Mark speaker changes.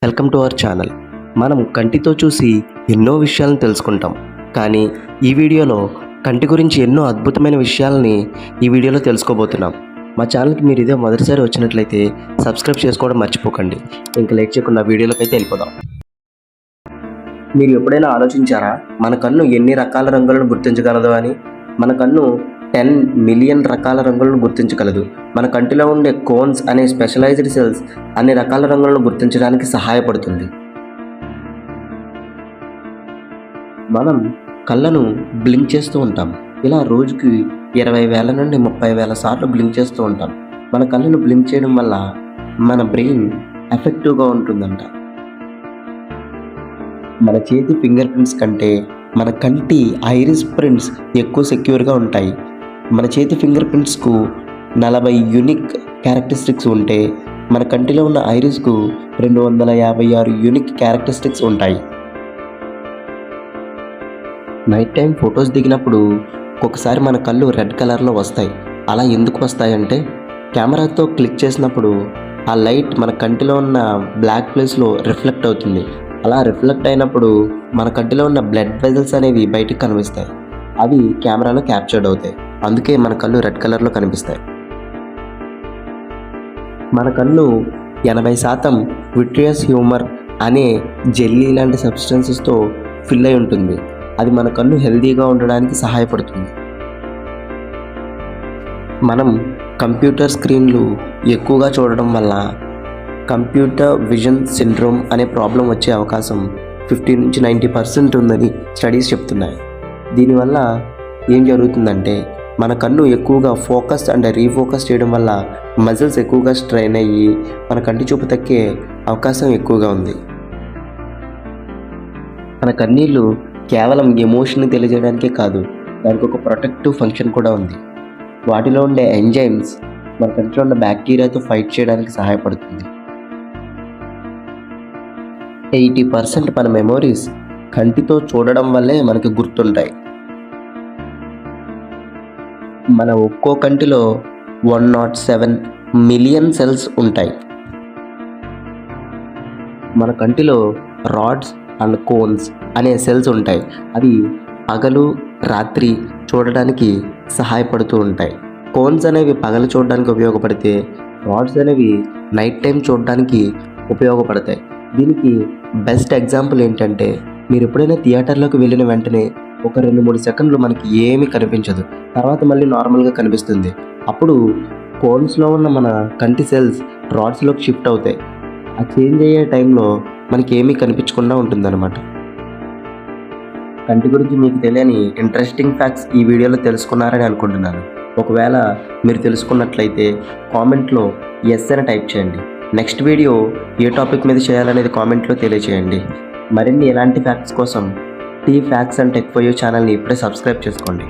Speaker 1: Welcome to our channel. మనం కంటితో చూసి ఎన్నో విషయాలను తెలుసుకుంటాం, కానీ ఈ వీడియోలో కంటి గురించి ఎన్నో అద్భుతమైన విషయాలని ఈ వీడియోలో తెలుసుకోబోతున్నాం. మా ఛానల్కి మీరు ఇదే మొదటిసారి వచ్చినట్లయితే సబ్స్క్రైబ్ చేసుకోవడం మర్చిపోకండి. ఇంకా లేట్ చేయకుండా వీడియోలోకి అయితే వెళ్ళిపోదాం. మీరు ఎప్పుడైనా ఆలోచించారా మన కన్ను ఎన్ని రకాల రంగులను గుర్తించగలదు అని? మన కన్ను 10 మిలియన్ రకాల రంగులను గుర్తించగలదు. మన కంటిలో ఉండే కోన్స్ అనే స్పెషలైజ్డ్ సెల్స్ అన్ని రకాల రంగులను గుర్తించడానికి సహాయపడుతుంది. మనం కళ్ళను బ్లింక్ చేస్తూ ఉంటాం. ఇలా రోజుకి 20,000 నుండి 30,000 సార్లు బ్లింక్ చేస్తూ ఉంటాం. మన కళ్ళను బ్లింక్ చేయడం వల్ల మన బ్రెయిన్ ఎఫెక్టివ్గా ఉంటుందంట. మన చేతి ఫింగర్ ప్రింట్స్ కంటే మన కంటి ఐరిస్ ప్రింట్స్ ఎక్కువ సెక్యూర్గా ఉంటాయి. మన చేతి ఫింగర్ ప్రింట్స్కు 40 యూనిక్ క్యారెక్టరిస్టిక్స్ ఉంటే మన కంటిలో ఉన్న ఐరిస్కు 256 యూనిక్ క్యారెక్టరిస్టిక్స్ ఉంటాయి. నైట్ టైం ఫొటోస్ దిగినప్పుడు ఒక్కొక్కసారి మన కళ్ళు రెడ్ కలర్లో వస్తాయి. అలా ఎందుకు వస్తాయంటే కెమెరాతో క్లిక్ చేసినప్పుడు ఆ లైట్ మన కంటిలో ఉన్న బ్లాక్ ప్లేస్లో రిఫ్లెక్ట్ అవుతుంది. అలా రిఫ్లెక్ట్ అయినప్పుడు మన కంటిలో ఉన్న బ్లడ్ వెజల్స్ అనేవి బయటకు కనిపిస్తాయి. అవి కెమెరాలో క్యాప్చర్డ్ అవుతాయి. అందుకే మన కళ్ళు రెడ్ కలర్లో కనిపిస్తాయి. మన కన్ను 80% విట్రియస్ హ్యూమర్ అనే జెల్లీ లాంటి సబ్స్టెన్సెస్తో ఫిల్ అయి ఉంటుంది. అది మన కన్ను హెల్తీగా ఉండడానికి సహాయపడుతుంది. మనం కంప్యూటర్ స్క్రీన్లు ఎక్కువగా చూడడం వల్ల కంప్యూటర్ విజన్ సిండ్రోమ్ అనే ప్రాబ్లం వచ్చే అవకాశం 50 నుంచి 90% ఉందని స్టడీస్ చెప్తున్నాయి. దీనివల్ల ఏం జరుగుతుందంటే మన కన్ను ఎక్కువగా ఫోకస్ అండ్ రీఫోకస్ చేయడం వల్ల మజిల్స్ ఎక్కువగా స్ట్రెయిన్ అయ్యి మన కంటి చూపు తగ్గే అవకాశం ఎక్కువగా ఉంది. మన కన్నీళ్ళు కేవలం ఎమోషన్ని తెలియజేయడానికే కాదు, దానికి ఒక ప్రొటెక్టివ్ ఫంక్షన్ కూడా ఉంది. వాటిలో ఉండే ఎంజైమ్స్ మన కంటిలో ఉన్న బ్యాక్టీరియాతో ఫైట్ చేయడానికి సహాయపడుతుంది. 80% మన మెమోరీస్ కంటితో చూడడం వల్లే మనకి గుర్తుంటాయి. మన ఒక్కో కంటిలో 107 మిలియన్ సెల్స్ ఉంటాయి. మన కంటిలో రాడ్స్ అండ్ కోన్స్ అనే సెల్స్ ఉంటాయి. అవి పగలు రాత్రి చూడడానికి సహాయపడుతూ ఉంటాయి. కోన్స్ అనేవి పగలు చూడడానికి ఉపయోగపడితే రాడ్స్ అనేవి నైట్ టైం చూడడానికి ఉపయోగపడతాయి. దీనికి బెస్ట్ ఎగ్జాంపుల్ ఏంటంటే, మీరు ఎప్పుడైనా థియేటర్లోకి వెళ్ళిన వెంటనే ఒక 2-3 సెకండ్లు మనకి ఏమీ కనిపించదు, తర్వాత మళ్ళీ నార్మల్గా కనిపిస్తుంది. అప్పుడు కోన్స్లో ఉన్న మన కంటి సెల్స్ రాడ్స్లోకి షిఫ్ట్ అవుతాయి. ఆ చేంజ్ అయ్యే టైంలో మనకి ఏమీ కనిపించకుండా ఉంటుందన్నమాట. కంటి గురించి మీకు తెలియని ఇంట్రెస్టింగ్ ఫ్యాక్ట్స్ ఈ వీడియోలో తెలుసుకున్నారని అనుకుంటున్నాను. ఒకవేళ మీరు తెలుసుకున్నట్లయితే కామెంట్లో ఎస్ అని టైప్ చేయండి. నెక్స్ట్ వీడియో ఏ టాపిక్ మీద చేయాలనేది కామెంట్లో తెలియచేయండి. మరిన్ని ఎలాంటి ఫ్యాక్ట్స్ కోసం T facts and tech for you ఛానల్ని ఇప్పుడే సబ్స్క్రైబ్ చేసుకోండి.